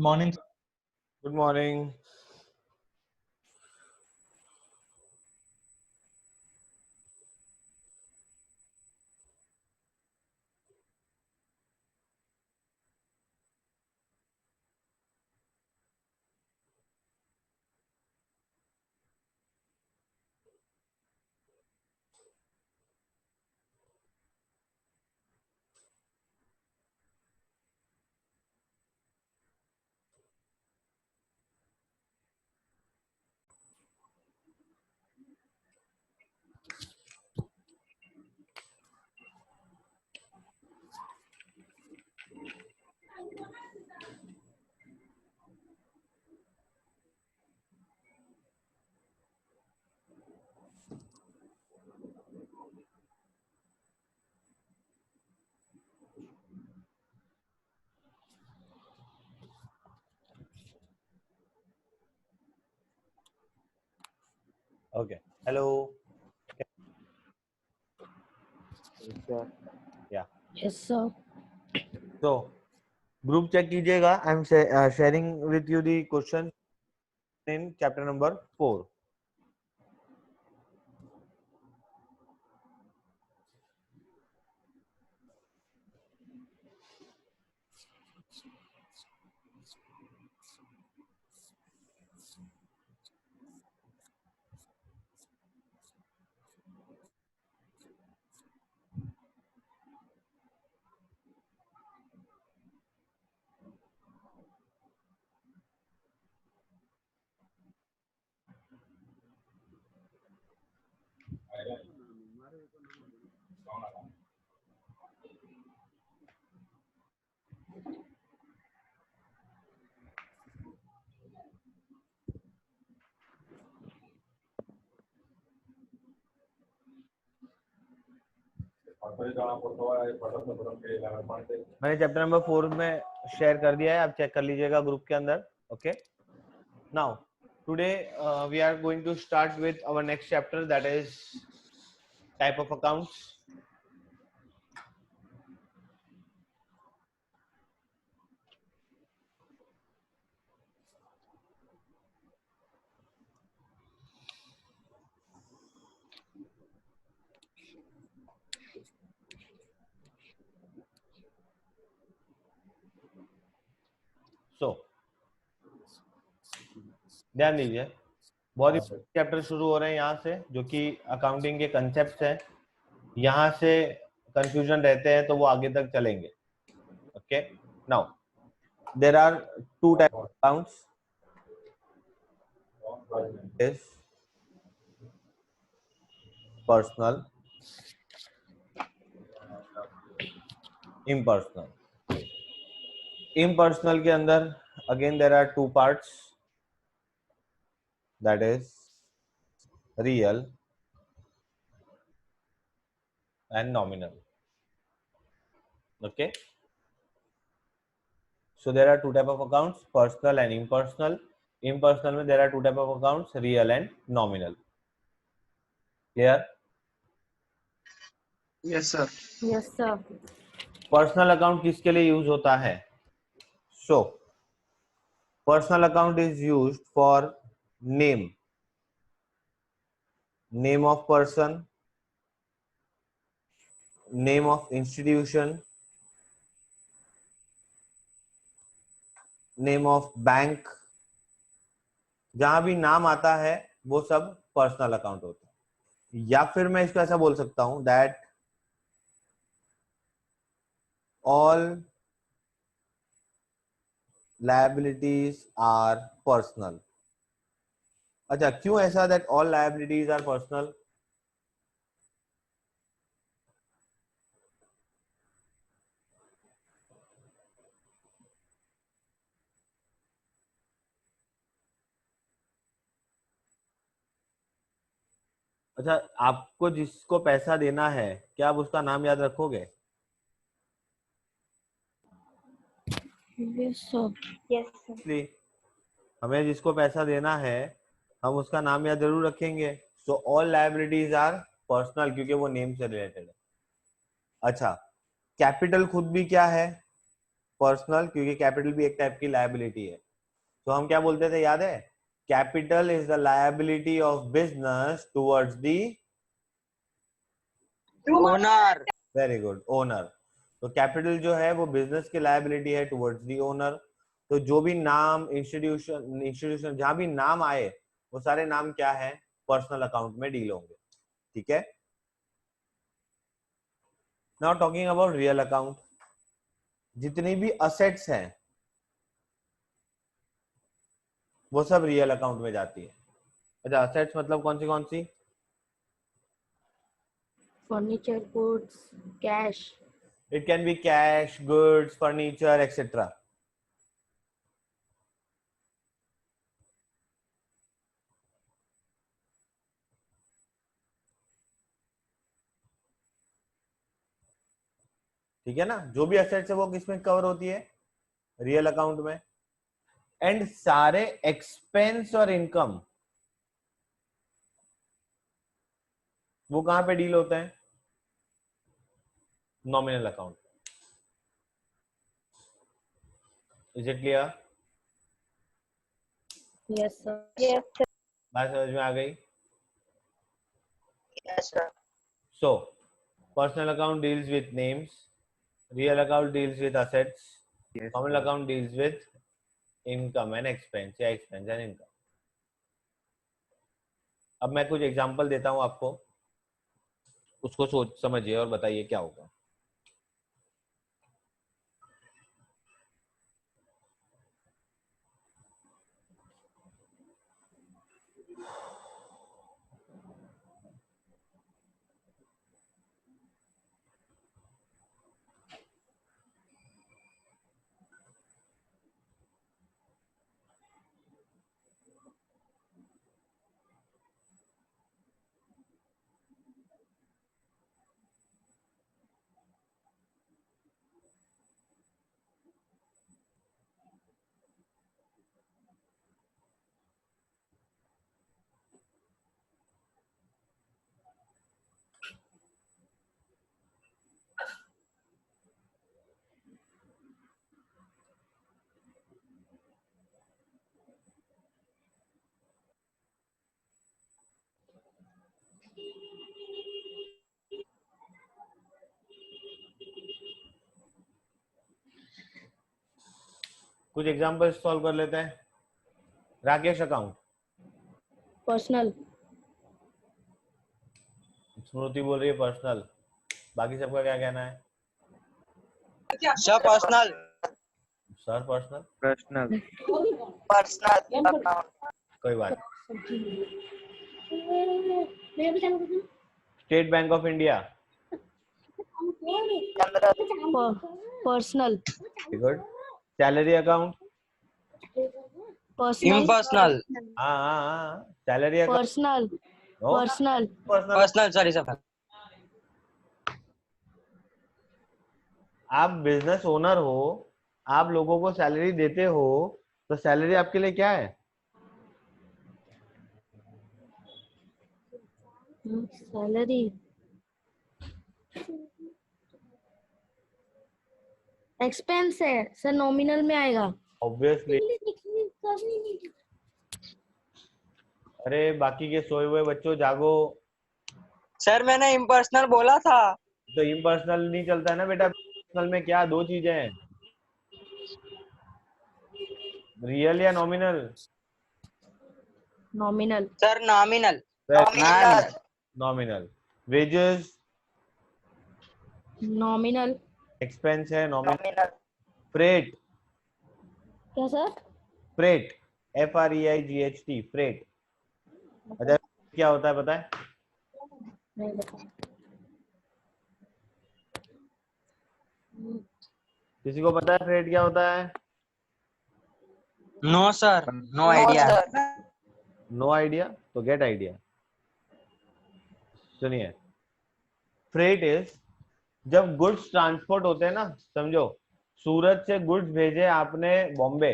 Morning. Good morning. Okay. Hello. Yeah. Yes, sir. So, group check कीजिएगा. I'm sharing with you the question in chapter number 4. मैंने chapter number 4 में share कर दिया है, आप check कर लीजिएगा ग्रुप के अंदर. Okay. Now today we are going to start with our next chapter, that is type of accounts. So ध्यान दीजिए, बहुत ही चैप्टर शुरू हो रहे हैं यहाँ से, जो कि अकाउंटिंग के कंसेप्ट हैं. यहाँ से कंफ्यूजन रहते हैं तो वो आगे तक चलेंगे. Okay. Now there are two types of accounts. Is personal, impersonal. Impersonal के अंदर again there are two parts, that is real and nominal. Okay. So there are two type of accounts, personal and impersonal. Impersonal में there are two type of accounts, real and nominal. Clear? Yes, sir. Yes, sir. Personal account किसके लिए use होता है? So personal account is used for name of person, name of institution, name of bank. जहां भी नाम आता है वो सब पर्सनल अकाउंट होता है. या फिर मैं इसको ऐसा बोल सकता हूं that all liabilities are personal. अच्छा, क्यों ऐसा that all liabilities are personal? अच्छा, आपको जिसको पैसा देना है, क्या आप उसका नाम याद रखोगे? Yes, sir. Yes, sir. इसलिए हमें जिसको पैसा देना है हम उसका नाम याद जरूर रखेंगे. So all liabilities are personal क्योंकि वो नेम से रिलेटेड है. अच्छा, कैपिटल खुद भी क्या है? पर्सनल, क्योंकि कैपिटल भी एक टाइप की लायबिलिटी है। तो हम क्या बोलते थे, याद है? Capital is the liability of business towards the owner. Very good, owner. तो कैपिटल जो है वो बिजनेस की लायबिलिटी है टुवर्ड्स दी ओनर। तो जो भी नाम इंस्टीट्यूशन जहां भी नाम आए वो सारे नाम क्या है, पर्सनल अकाउंट में डील होंगे। ठीक है, now talking about real account. जितनी भी असेट्स हैं वो सब रियल अकाउंट में जाती है। अच्छा, असेट्स मतलब कौन सी? Furniture, goods, cash. It can be cash, goods, furniture etcetera. ठीक है ना, जो भी असेट्स है वो किसमें कवर होती है, रियल अकाउंट में। एंड सारे एक्सपेंस और इनकम वो कहां पे डील होते हैं, nominal account. Is it clear? Yes sir. बात समझ में आ गई? Yes sir. So personal account deals with names, real account deals with assets, nominal account deals with income and expense या एक्सपेंस एंड इनकम। अब मैं कुछ एग्जांपल देता हूं आपको, उसको सोच समझिए और बताइए क्या होगा। कुछ एग्जांपल सॉल्व कर लेते हैं। Rakesh account, personal. स्मृति बोल रही है पर्सनल, बाकी सबका क्या कहना है? Sir personal. Sir personal, personal. कोई बात। State Bank of India, personal. Good. Salary account, personal. Impersonal. हाँ, salary account, personal. No personal. Personal. Personal, sorry sir. आप बिजनेस ओनर हो, आप लोगों को सैलरी देते हो, तो सैलरी आपके लिए क्या है? सैलरी एक्सपेंस है सर, नॉमिनल में आएगा। ऑब्वियसली। अरे बाकी के सोए हुए बच्चों जागो। सर मैंने इम्पर्सनल बोला था। तो इम्पर्सनल नहीं चलता है ना बेटा। पर्सनल में क्या दो चीजें हैं, रियल या nominal? Nominal. Sir nominal. Nominal. Wages nominal. Expense है, नॉमिनल। नॉमिनल। फ्रेट, क्या सर? Freight, FREIGHT, freight. अच्छा, क्या होता है पता है? नहीं बता। किसी को पता है फ्रेट क्या होता है? No sir, no idea. No idea, तो गेट आइडिया। सुनिए, फ्रेट इज जब गुड्स ट्रांसपोर्ट होते हैं ना, समझो सूरत से गुड्स भेजे आपने बॉम्बे,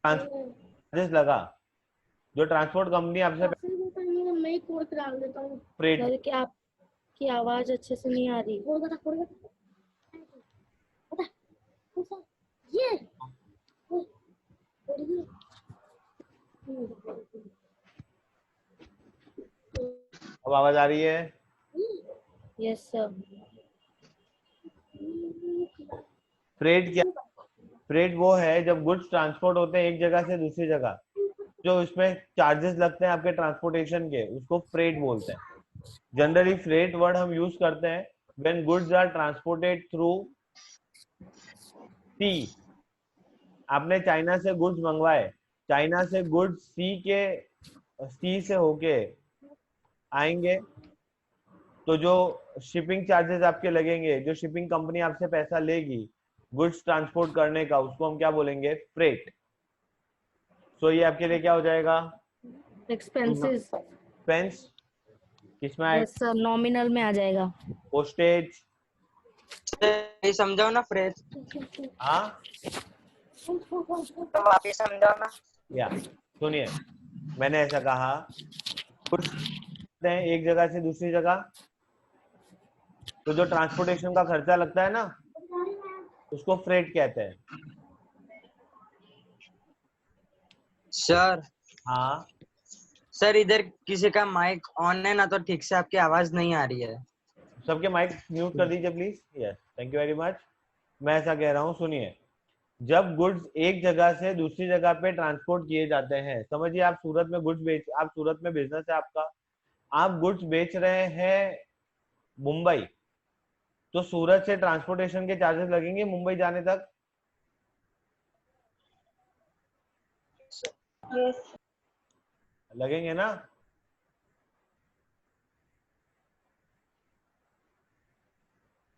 चार्जेस लगा, जो ट्रांसपोर्ट कंपनी आपसे मैं कोड डाल देता हूँ। फ्रेट। सर कि आपकी आवाज अच्छे से नहीं आ रही। आवाज आ रही है? Yes sir. फ्रेट क्या? फ्रेट वो है जब गुड्स ट्रांसपोर्ट होते हैं एक जगह से दूसरी जगह, जो इसमें चार्जेस लगते हैं आपके ट्रांसपोर्टेशन के, उसको फ्रेट बोलते हैं। जनरली फ्रेट वर्ड हम यूज करते हैं when goods are transported through sea. आपने चाइना से गुड्स मंगवाए, चाइना से गुड्स सी से होके आएंगे, तो जो शिपिंग चार्जेस आपके लगेंगे, जो शिपिंग कंपनी आपसे पैसा लेगी गुड्स ट्रांसपोर्ट करने का, उसको हम क्या बोलेंगे? फ्रेट। सो ये आपके लिए क्या हो जाएगा? एक्सपेंसेस। एक्सपेंस। किसमें आएगा? यस सर, नॉमिनल में आ जाएगा। पोस्टेज। ये समझाओ ना फ्रेज, हाँ, वापिस समझाओ ना। या सुनिए, मैंने ऐसा कहा, गुड्स एक जगह से दूसरी जगह, तो जो ट्रांसपोर्टेशन का खर्चा लगता है ना, उसको फ्रेट कहते हैं। सर हाँ, सर इधर किसी का माइक ऑन है ना, तो ठीक से आपकी आवाज नहीं आ रही है। सबके माइक म्यूट कर दीजिए please. Yes, thank you very much. मैं ऐसा कह रहा हूँ, सुनिए, जब गुड्स एक जगह से दूसरी जगह पे ट्रांसपोर्ट किए जाते हैं, समझिए आप सूरत में गुड्स बेच, आप सूरत में बिजनेस है आपका, आप गुड्स बेच रहे हैं मुंबई, तो सूरत से ट्रांसपोर्टेशन के चार्जेस लगेंगे मुंबई जाने तक। लगेंगे ना?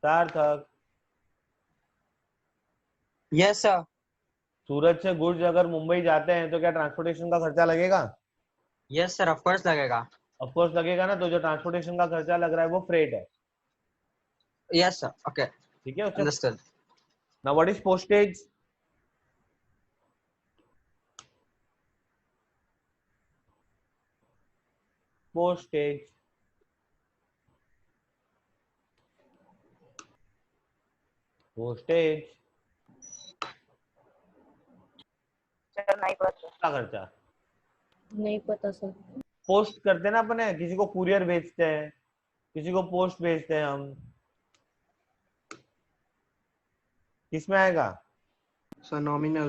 सार्थक, यस सर। सूरत से गुड्स अगर मुंबई जाते हैं तो क्या ट्रांसपोर्टेशन का खर्चा लगेगा? यस सर, ऑफ कोर्स लगेगा। ऑफ कोर्स लगेगा ना, तो जो ट्रांसपोर्टेशन का खर्चा लग रहा है वो फ्रेट है। यस सर, ओके, ठीक है, उससे। Understood. Now what is postage? Postage postage नहीं पता। का खर्चा। नहीं पता सर। पोस्ट करते हैं ना अपने, किसी को कुरियर भेजते हैं, किसी को पोस्ट भेजते हैं हम, किसमें आएगा? Sir nominal.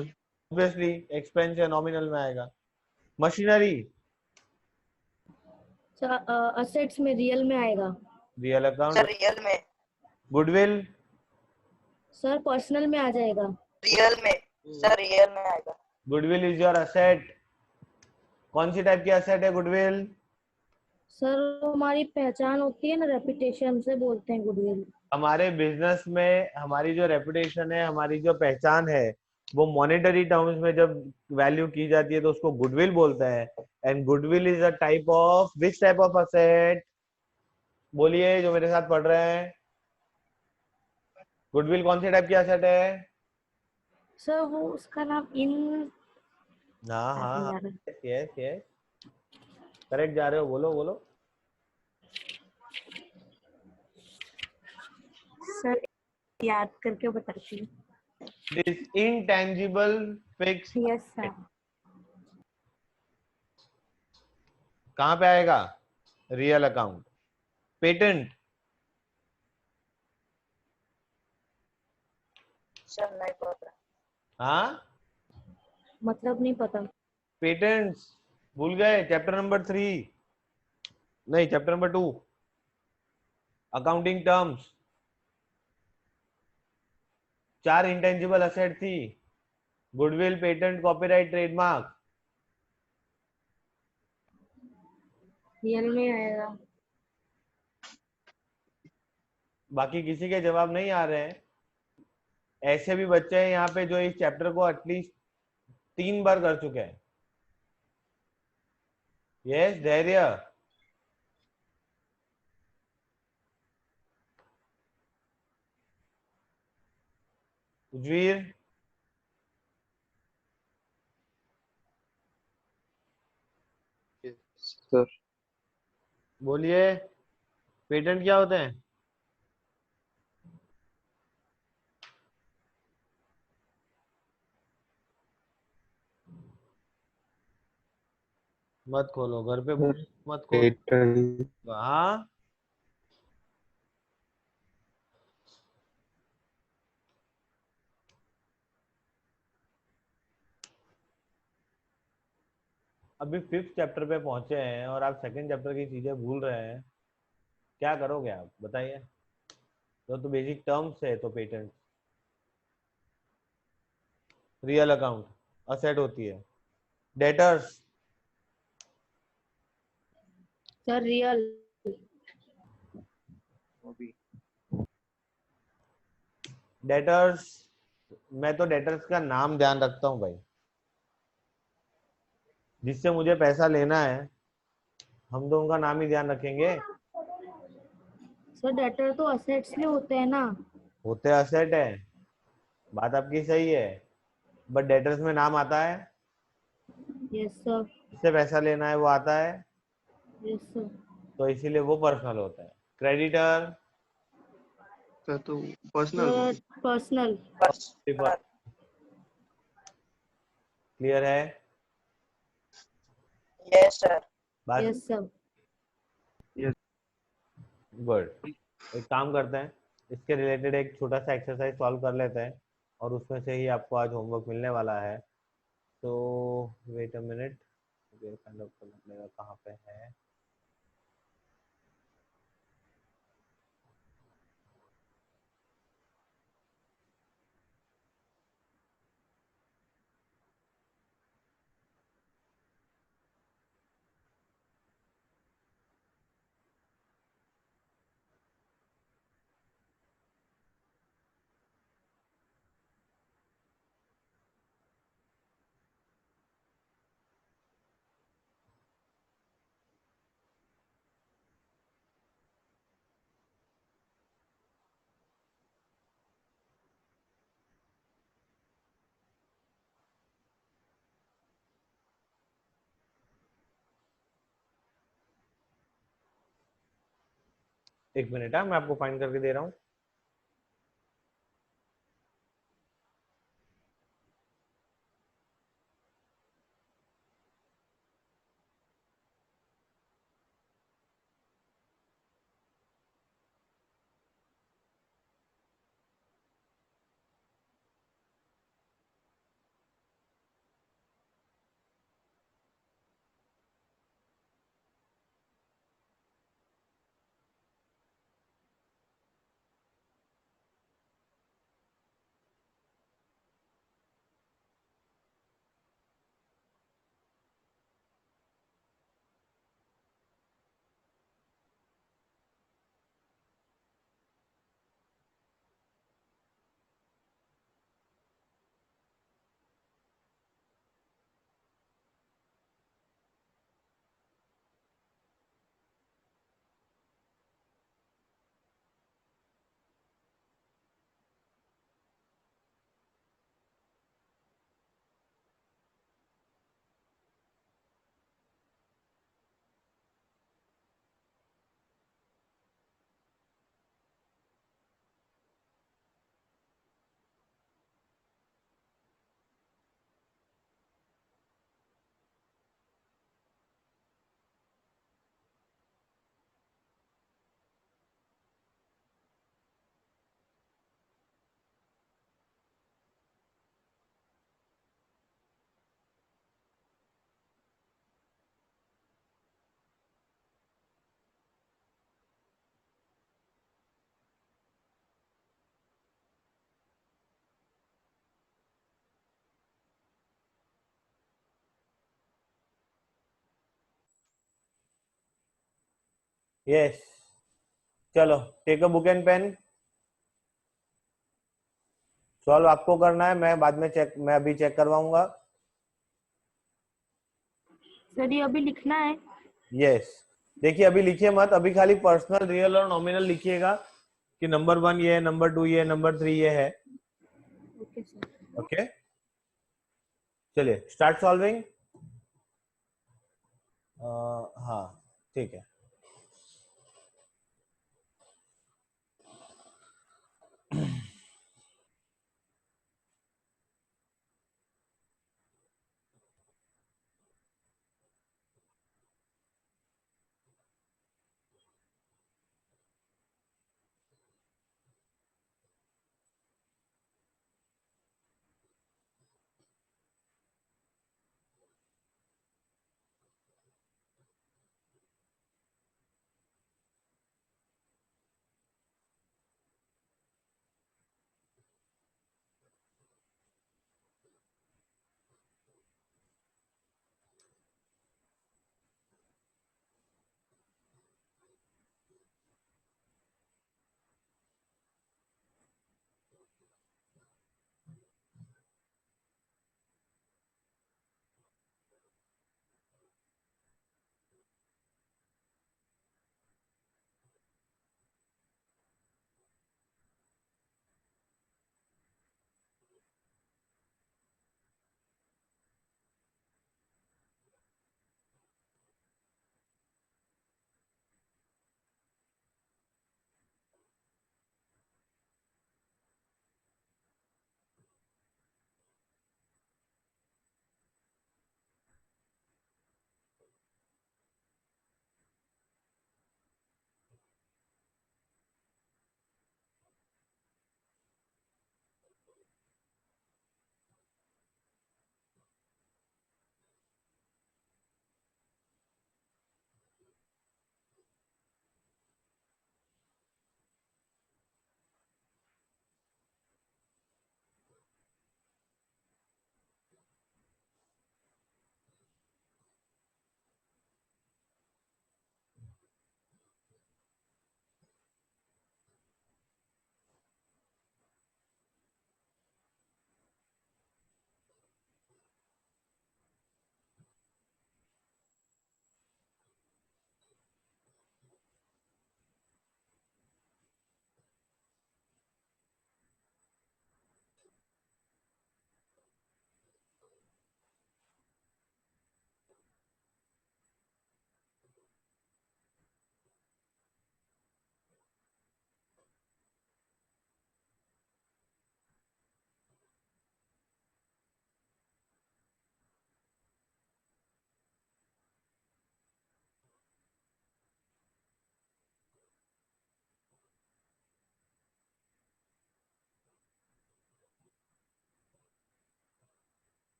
ऑब्वियसली एक्सपेंस या नॉमिनल में आएगा। मशीनरी, सर असेट्स में, रियल में आएगा। Real account. सर रियल में। गुडविल, सर पर्सनल में आ जाएगा। रियल में। सर रियल में आएगा। Goodwill is your asset. कौन सी टाइप की असेट है गुडविल? सर हमारी पहचान होती है ना, रेपुटेशन से बोलते हैं गुडविल। हमारे बिजनेस में हमारी जो रेपुटेशन है, हमारी जो पहचान है, वो मॉनेटरी टर्म्स में जब वैल्यू की जाती है तो उसको गुडविल बोलते हैं। And goodwill is a type of, which type of asset? बोलिए जो मेरे साथ पढ़ रहे हैं, गुडविल कौन सी टाइप की असेट है? सर वो उसका नाम इन हाँ हाँ हाँ, यार। यस यस, करेक्ट जा रहे हो, बोलो बोलो। सर याद करके बताती हूँ। This intangible fix yes sir. कहाँ पे आएगा? Real account. पेटेंट, सर नहीं पता। हाँ, मतलब नहीं पता। पेटेंट्स भूल गए? चैप्टर नंबर 3, नहीं chapter number 2, accounting terms. 4 intangible asset थी, goodwill, patent, copyright, trademark. Real में आएगा। बाकी किसी के जवाब नहीं आ रहे हैं? ऐसे भी बच्चे हैं यहाँ पे जो इस चैप्टर को एटलीस्ट 3 बार कर चुके हैं। यस, धैर्य। उजवीर, सर बोलिए, पेटेंट क्या होते हैं? मत खोलो, घर पे मत खोलो। हाँ अभी 5th चैप्टर पे पहुंचे हैं और आप 2nd चैप्टर की चीजें भूल रहे हैं, क्या करोगे आप बताइए। तो बेसिक टर्म्स है, तो पेटेंट रियल अकाउंट असेट होती है। Debtors sir real. डेटर्स मैं तो डेटर्स का नाम ध्यान रखता हूँ भाई, जिससे मुझे पैसा लेना है हम तो उनका नाम ही ध्यान रखेंगे। सर डेटर तो असेट्स में होते हैं ना। होते असेट है, बात आपकी सही है, बट डेटर्स में नाम आता है, यस सर। जिससे पैसा लेना है वो आता है, यस सर। तो इसीलिए वो पर्सनल होता है। क्रेडिटर सर तो पर्सनल सर पर्सनल। क्लियर है यस सर। बात? Yes sir. गुड। एक काम करते हैं, इसके रिलेटेड एक छोटा सा एक्सरसाइज सॉल्व कर लेते हैं और उसमें से ही आपको आज होमवर्क मिलने वाला है। तो वेट अ मिनट, मुझे फाइंड आउट करना पड़ेगा कहाँ पे है। एक मिनट है, मैं आपको फाइंड करके दे रहा हूँ। यस, चलो take a book and pen. Solve आपको करना है, मैं बाद में चेक, मैं अभी चेक करवाऊंगा। सर ये अभी लिखना है। यस, देखिए अभी लिखिए मत, अभी खाली पर्सनल, रियल और नॉमिनल लिखिएगा कि नंबर 1 ये है, नंबर 2 ये है, नंबर 3 ये है। Okay sir. ओके चलिए स्टार्ट सॉल्विंग। हाँ ठीक है।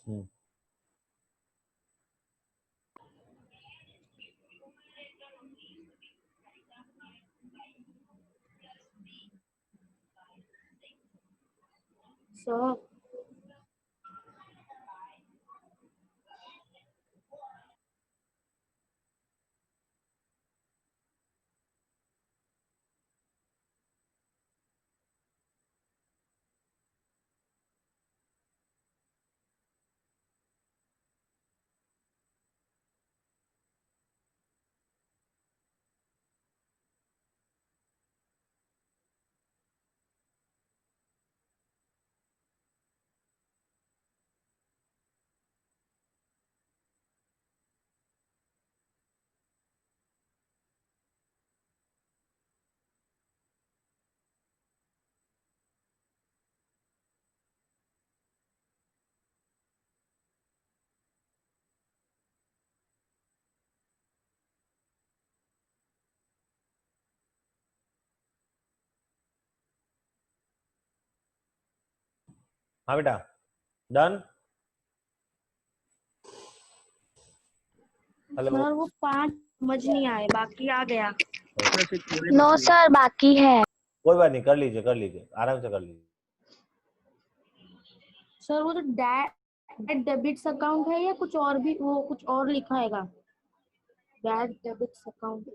हम्म। सर हाँ बेटा, डन। हेलो। सर वो 5 समझ नहीं आए, बाकी आ गया। नो सर बाकी है। कोई बात नहीं, कर लीजिए कर लीजिए, आराम से कर लीजिए। सर वो जो डेबिट्स अकाउंट है या कुछ और भी, वो कुछ और लिखा हैगा, बैड डेबिट्स अकाउंट।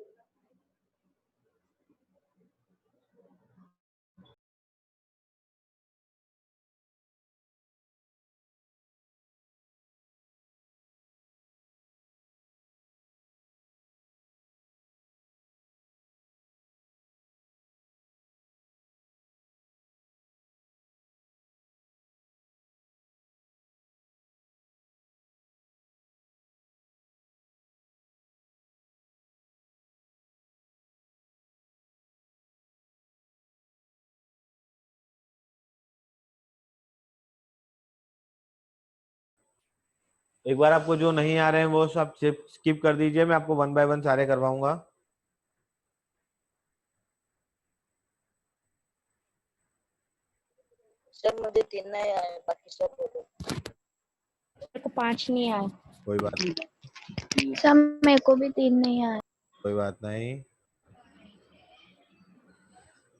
एक बार आपको जो नहीं आ रहे हैं वो सब स्किप कर दीजिए, मैं आपको 1 बाय 1 सारे करवाऊंगा। सर मुझे 3 नए आए, बाकी सब बोलो। मेरे को 5 नहीं आए। कोई बात नहीं, सर मेरे को भी 3 नहीं आए। कोई बात नहीं।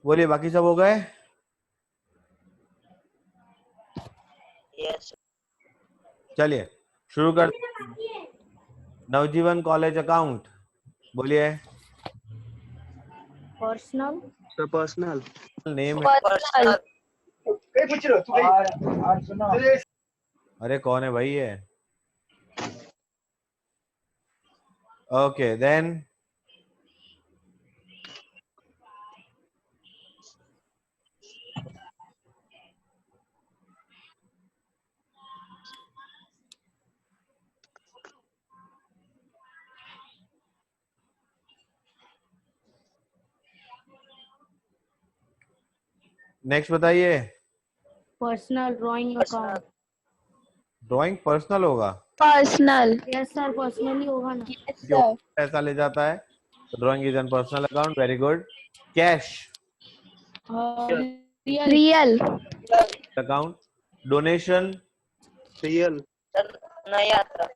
बोलिए, बाकी सब हो गए? यस चलिए शुरू कर। नवजीवन कॉलेज अकाउंट, बोलिए। Personal sir personal. Name. Personal. अरे कौन है भाई ये? ओके देन नेक्स्ट बताइए। Personal drawing account. Drawing personal होगा? पर्सनल। यस सर, पर्सनल ही होगा ना। जो पैसा ले जाता है तो drawing is an personal account. Very good. Cash real. Real. Account. Donation. Real. Sir नहीं आता।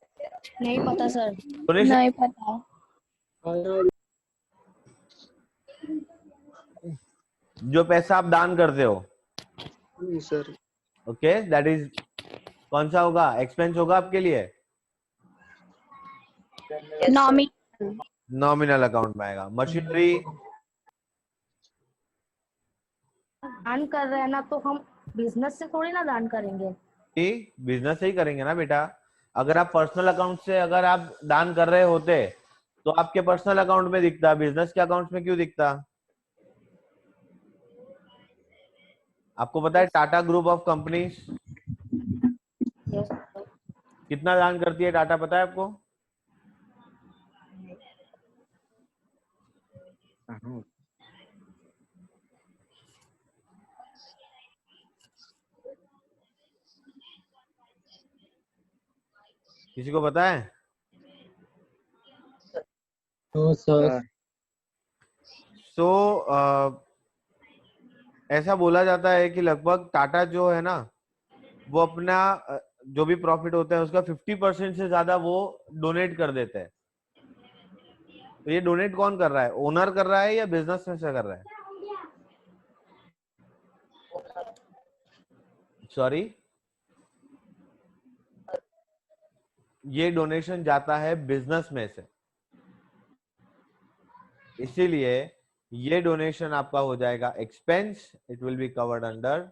नहीं पता सर। डोनेशन नहीं पता। जो पैसा आप दान करते हो, सर ओके, दैट इज कौन सा होगा? एक्सपेंस होगा आपके लिए? Yes, नॉमी। नॉमिनल अकाउंट में आएगा। मशीनरी। दान कर रहे हैं ना, तो हम बिजनेस से थोड़ी ना दान करेंगे। बिजनेस से ही करेंगे ना बेटा। अगर आप पर्सनल अकाउंट से अगर आप दान कर रहे होते तो आपके पर्सनल अकाउंट में दिखता, बिजनेस के अकाउंट में क्यों दिखता? आपको पता है Tata group of companies yes कितना दान करती है? टाटा पता है आपको? किसी को पता है? सो ऐसा बोला जाता है कि लगभग टाटा जो है ना, वो अपना जो भी प्रॉफिट होता है उसका 50% से ज्यादा वो डोनेट कर देते हैं। तो ये डोनेट कौन कर रहा है, ओनर कर रहा है या बिजनेस में से कर रहा है? सॉरी, ये डोनेशन जाता है बिजनेस में से, इसीलिए ये डोनेशन आपका हो जाएगा expense. It will be covered under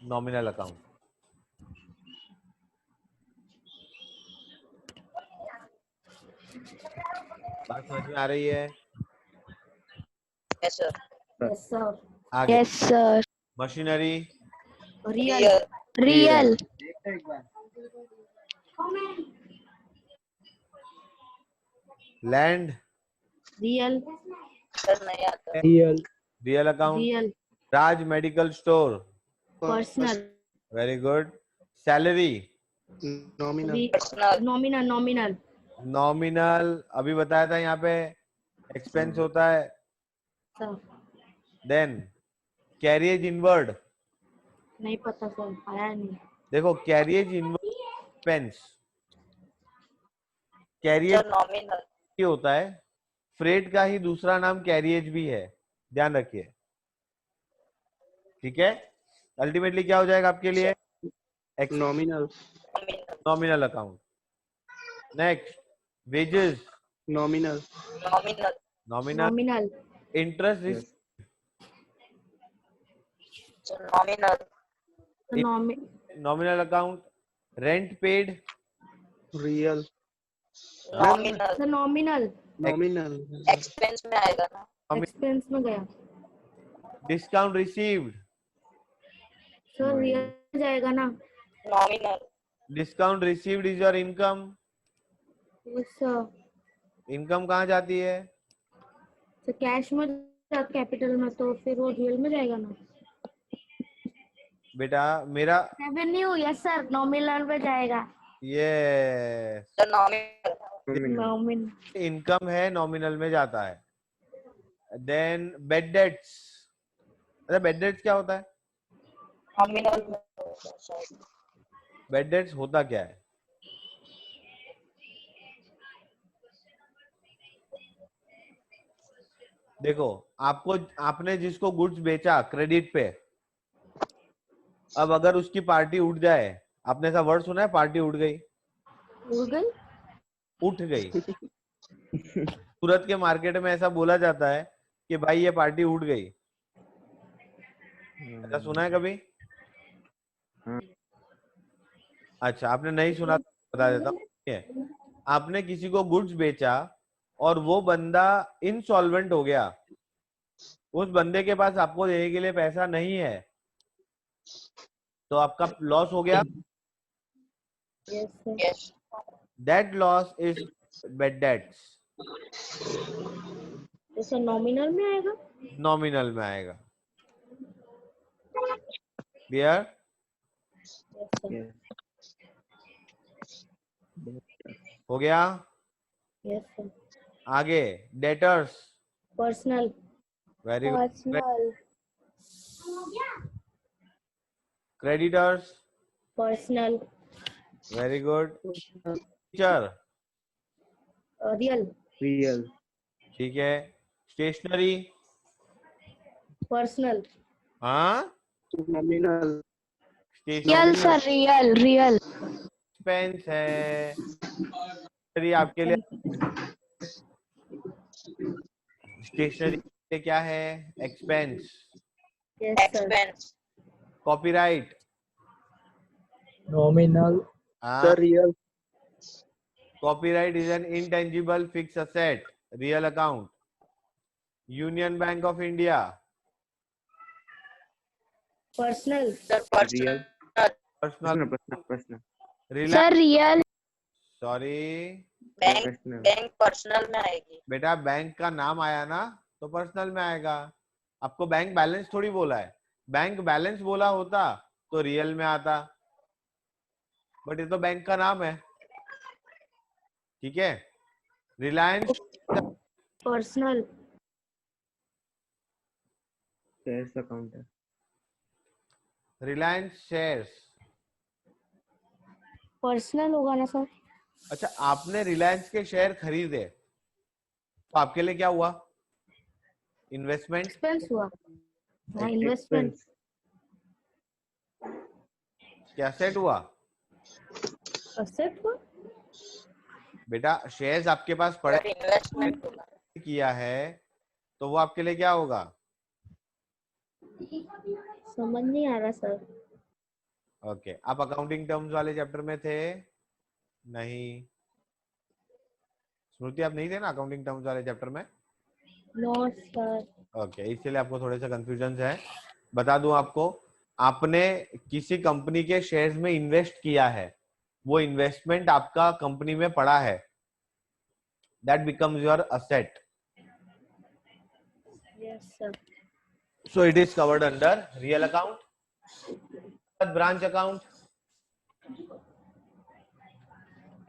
nominal account. बात समझ में आ रही है? Yes, sir. Yes, sir. आगे yes sir. Machinery, Real. Real. Land, Real. Sir, नहीं आता। Real real account, Real. Raj medical store, Personal. Very good. Salary, nominal Personal. Nominal. Nominal. Nominal, अभी बताया था यहाँ पे एक्सपेंस होता है। Sir. देन कैरियज इनवर्ड, नहीं पता सर, आया नहीं। देखो carriage inward expense, carriage Sir, nominal. होता है, फ्रेट का ही दूसरा नाम कैरियज भी है, ध्यान रखिए, ठीक है। अल्टीमेटली क्या हो जाएगा आपके लिए, nominal Nominal. Nominal account. Next wages, nominal Nominal. Nominal. Nominal. Interest, Sir, nominal. Nominal account. Rent paid, real Nominal. The nominal. Nominal Expense में आएगा ना? Expense में गया। डिस्काउंट रिसीव्ड, सर real जाएगा ना? Nominal. Discount received is your income. Yes sir. Income कहाँ जाती है? तो कैश में कैपिटल में, तो फिर वो रियल में जाएगा ना? बेटा मेरा रेवेन्यू, यस सर, नॉमिनल में जाएगा। ये Sir, nominal. नॉमिनल। इनकम है, नॉमिनल में जाता है। देन बेड डेट्स, अच्छा बेड डेट्स क्या होता है? Nominal में होगा शायद। बेड डेट्स होता क्या है? देखो आपको, आपने जिसको गुड्स बेचा क्रेडिट पे, अब अगर उसकी पार्टी उठ जाए, आपने ऐसा वर्ड सुना है, पार्टी उठ गई? उड़ गई? उठ गई। सूरत के मार्केट में ऐसा बोला जाता है कि भाई ये पार्टी उठ गई, ऐसा सुना है कभी? अच्छा आपने नहीं सुना तो बता देता हूँ। आपने किसी को गुड्स बेचा और वो बंदा इनसॉल्वेंट हो गया, उस बंदे के पास आपको देने के लिए पैसा नहीं है, तो आपका लॉस हो गया। Yes sir. Yes. That loss is bad debts, तो सर नॉमिनल में आएगा? नॉमिनल में आएगा। क्लियर? Yes sir. हो गया? Yes sir. आगे debtors, personal. Very good. Personal. Creditors, personal. Very good. Teacher, real. Real ठीक है। Stationery, personal. हाँ nominal real sir, real real. Expense है, स्टेशनरी आपके लिए, स्टेशनरी के क्या है, expense. Yes sir. Expense. Copyright, nominal, sir real copyright is N intangible fix asset, real account. Union bank of India, personal. Sir, personal. Personal, personal sir real. Sorry bank personal में आएगी। बेटा, bank का नाम आया ना तो personal में आएगा। आपको बैंक बैलेंस थोड़ी बोला है, बैंक बैलेंस बोला होता तो रियल में आता, बट ये तो बैंक का नाम है, ठीक है। रिलायंस, पर्सनल। कैश अकाउंट है रिलायंस शेयर्स। पर्सनल होगा ना सर? अच्छा, आपने रिलायंस के शेयर खरीदे तो आपके लिए क्या हुआ? इन्वेस्टमेंट एक्सपेंस हुआ। हाँ, इन्वेस्टमेंट। Expense. क्या सेट हुआ? असेट हुआ। बेटा शेयर्स आपके पास पड़े सर इन्वेस्टमेंट होगा। किया है तो वो आपके लिए क्या होगा? समझ नहीं आ रहा सर। ओके, आप अकाउंटिंग टर्म्स वाले चैप्टर में थे? नहीं, स्मृति आप नहीं थे ना अकाउंटिंग टर्म्स वाले चैप्टर में? No sir. ओके, इसलिए आपको थोड़े से कंफ्यूजन है। बता दूं आपको, आपने किसी कंपनी के शेयर्स में इन्वेस्ट किया है, वो इन्वेस्टमेंट आपका कंपनी में पड़ा है, that becomes your asset, yes sir. So it is covered under real account. Branch account,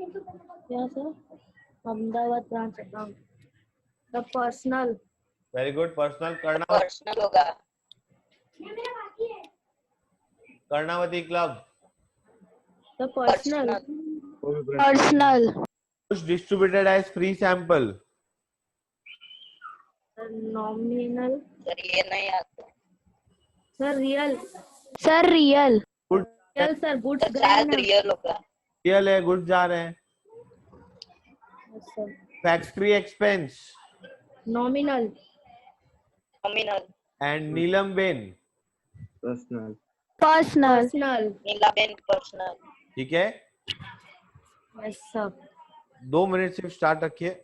क्या sir? Ahmedabad branch account. The personal. Very good. Personal personal होगा। Karnavati club, the personal. Personal. Personal. Distributed as free sample. Nominal. Sir ये नहीं आता। Sir real. Sir, real. Real sir, goods sir गए शायद ना। Real होगा। Real है, गुड्स जा रहे हैं। Yes, sir. Factory expense nominal. Nominal. And Neelam ben, Personal. Personal. Personal. Neelaben personal. ठीक है। Yes sir. 2 मिनट सिर्फ स्टार्ट रखिए।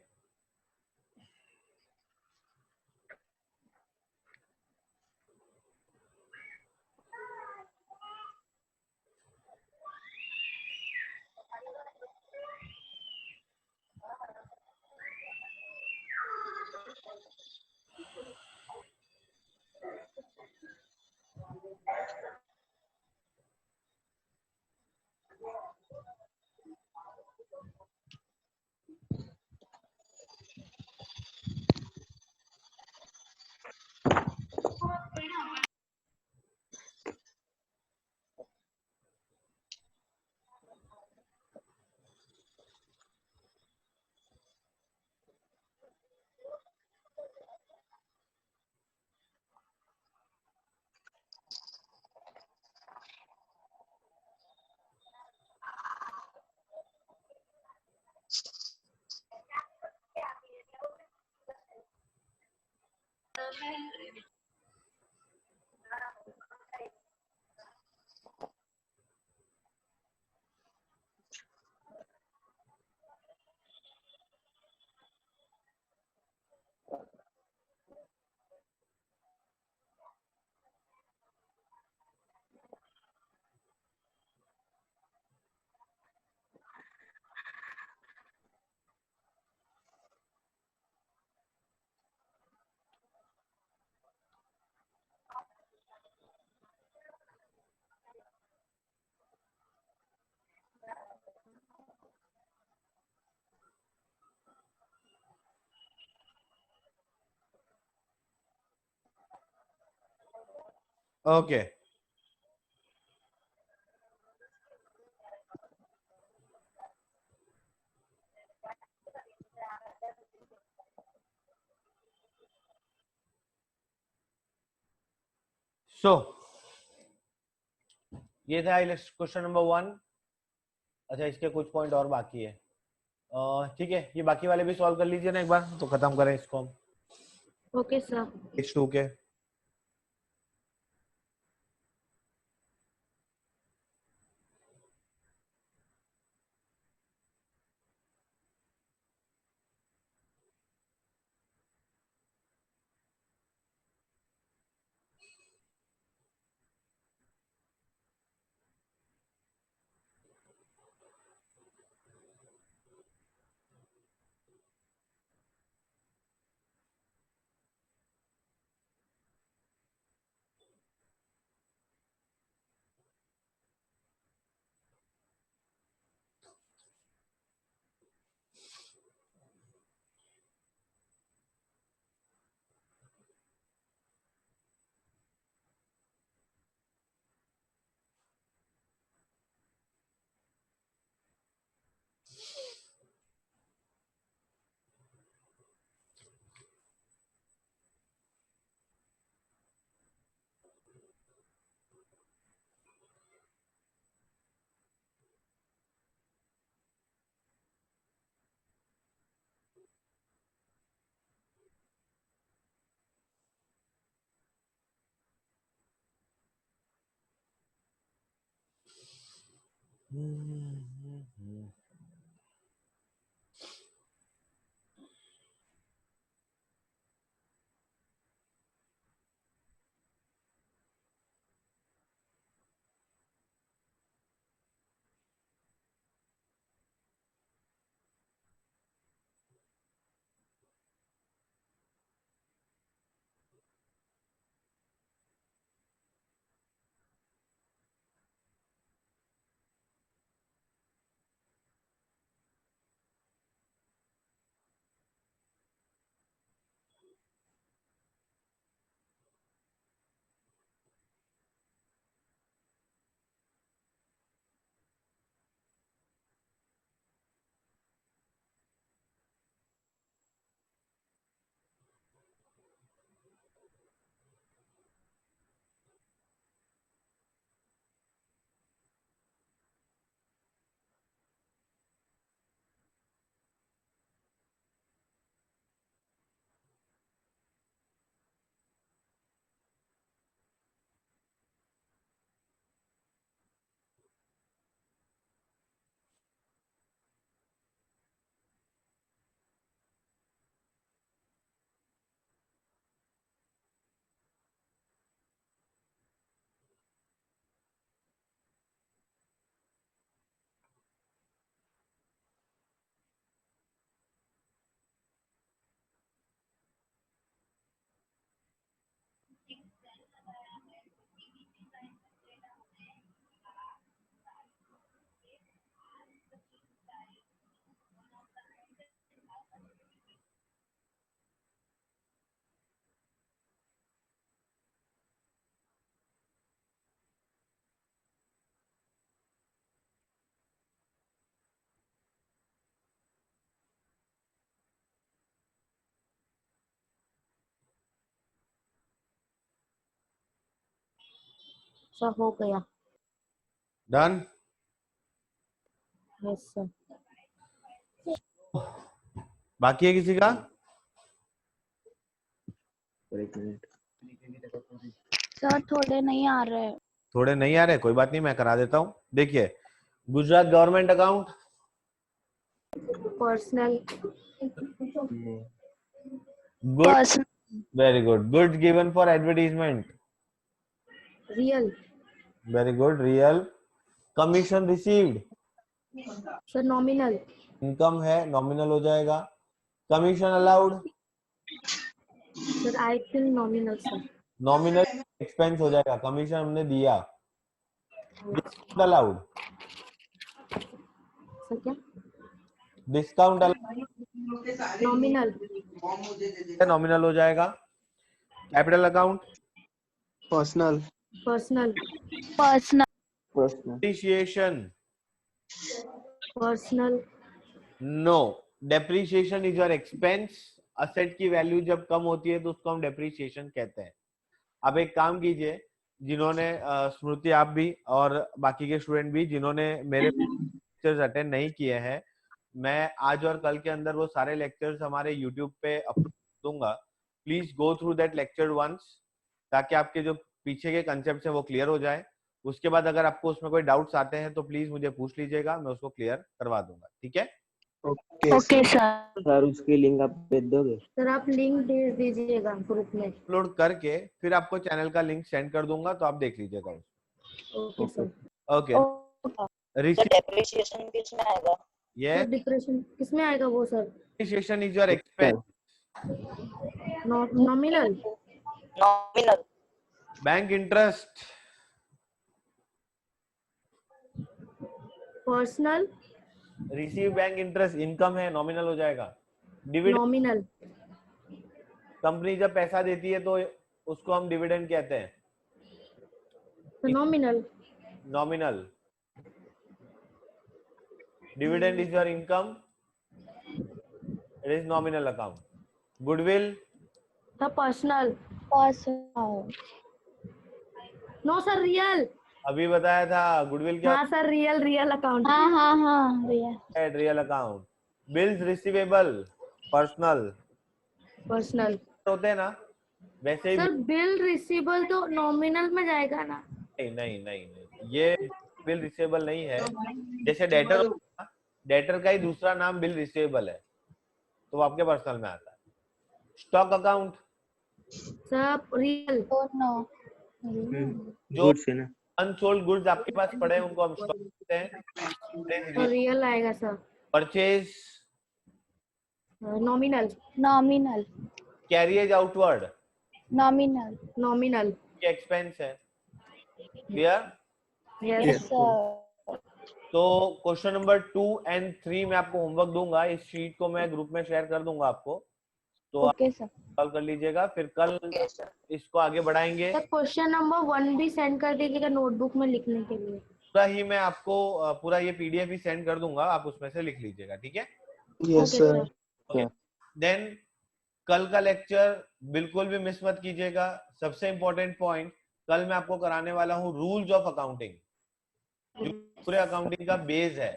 ओके, सो ये था क्वेश्चन नंबर 1। अच्छा, इसके कुछ पॉइंट और बाकी है। ठीक है, ये बाकी वाले भी सॉल्व कर लीजिए ना एक बार, तो खत्म करें इसको हम ओके सर। H2 के। सर हो गया। डन। Yes sir. बाकी है किसी का? एक मिनट। सर थोड़े नहीं आ रहे। थोड़े नहीं आ रहे, कोई बात नहीं, मैं करा देता हूँ। देखिए, Gujarat government account, personal. Good, person very good. Goods given for advertisement, real. Very good. Real. Commission received, sir nominal. Income है, नॉमिनल हो जाएगा। Commission allowed, sir I think nominal sir. Nominal expense हो जाएगा, कमीशन हमने दिया। Discount allowed, sir क्या? Discount nominal. Nominal हो जाएगा। Capital account, personal. Personal. Personal personal. Depreciation, personal. No. Depreciation is your expense. Asset की वैल्यू जब कम होती है तो उसको हम डेप्रिसिएशन कहते हैं। आप एक काम कीजिए, जिन्होंने स्मृति, आप भी और बाकी के स्टूडेंट भी जिन्होंने मेरे लेक्चर्स अटेंड नहीं किए हैं, मैं आज और कल के अंदर वो सारे लेक्चर्स हमारे यूट्यूब पे अपलोड दूंगा। Please go through that lecture once, ताकि आपके जो पीछे के कंसेप्ट है वो क्लियर हो जाए। उसके बाद अगर आपको उसमें कोई डाउट्स आते हैं तो प्लीज मुझे पूछ लीजिएगा, मैं उसको क्लियर करवा दूंगा। ठीक है? Okay okay sir. सर, उसकी लिंक आप भेज दोगे? सर आप लिंक भेज दीजिएगा ग्रुप में। अपलोड करके फिर आपको चैनल का लिंक सेंड कर दूंगा, तो आप देख लीजिएगा उसको। Okay sir. ओके। तो डेप्रिसिएशन किसमें आएगा? ये डिप्रेशन किसमें आएगा वो sir? Depreciation is your expense. Nominal. Nominal. Bank interest, personal. Receive bank interest, income है, नॉमिनल हो जाएगा। Dividend, nominal. कंपनी जब पैसा देती है तो उसको हम डिविडेंड कहते हैं। Nominal. Nominal. Dividend is your income, it is nominal account. Goodwill, personal. Personal no sir real. अभी बताया था। गुडविल क्या हाँ सर रियल, रियल अकाउंट। हाँ भैया। है? Real account. Bills receivable, personal personal. होते हैं ना, वैसे ही। सर बिल रिसीवेबल तो नॉमिनल में जाएगा ना? नहीं नहीं नहीं नहीं, ये बिल रिसीवेबल नहीं है, जैसे डेटर का ही दूसरा नाम बिल रिसीवेबल है, तो वो आपके पर्सनल में आता है। Stock account sir real no जो गुड्स है ना। अनसोल्ड गुड्स आपके पास पड़े हैं उनको हम स्टॉक कहते हैं। रियल आएगा sir. Purchase, nominal nominal carriage outward nominal nominal के एक्सपेंस है। क्लियर? यस सर तो क्वेश्चन नंबर 2 एंड 3 मैं आपको होमवर्क दूंगा, इस शीट को मैं ग्रुप में शेयर कर दूंगा आपको, तो आप ओके सर सॉल्व कर लीजिएगा, फिर कल Okay, sir. इसको आगे बढ़ाएंगे। सर क्वेश्चन नंबर 1 भी सेंड कर दीजिएगा नोटबुक में लिखने के लिए। पूरा ही मैं आपको पूरा ये पीडीएफ ही सेंड कर दूंगा, आप उसमें से लिख लीजिएगा, ठीक है? Yes okay sir. Okay, then कल का लेक्चर बिल्कुल भी मिस मत कीजिएगा। सबसे इंपॉर्टेंट पॉइंट, कल मैं आपको कराने वाला हूँ रूल्स ऑफ अकाउंटिंग, जो पूरे अकाउंटिंग का बेस है,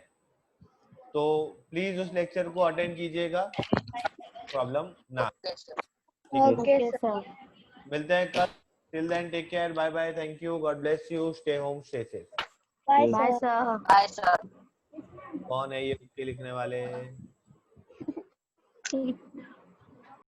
तो प्लीज उस लेक्चर को अटेंड कीजिएगा, प्रॉब्लम ना। Okay, sir. Okay okay sir. मिलते हैं कल, till then take care, bye bye, thank you, God bless you, stay home, stay safe. Bye bye sir sir. Bye, sir. कौन है ये लिखने वाले? ठीक।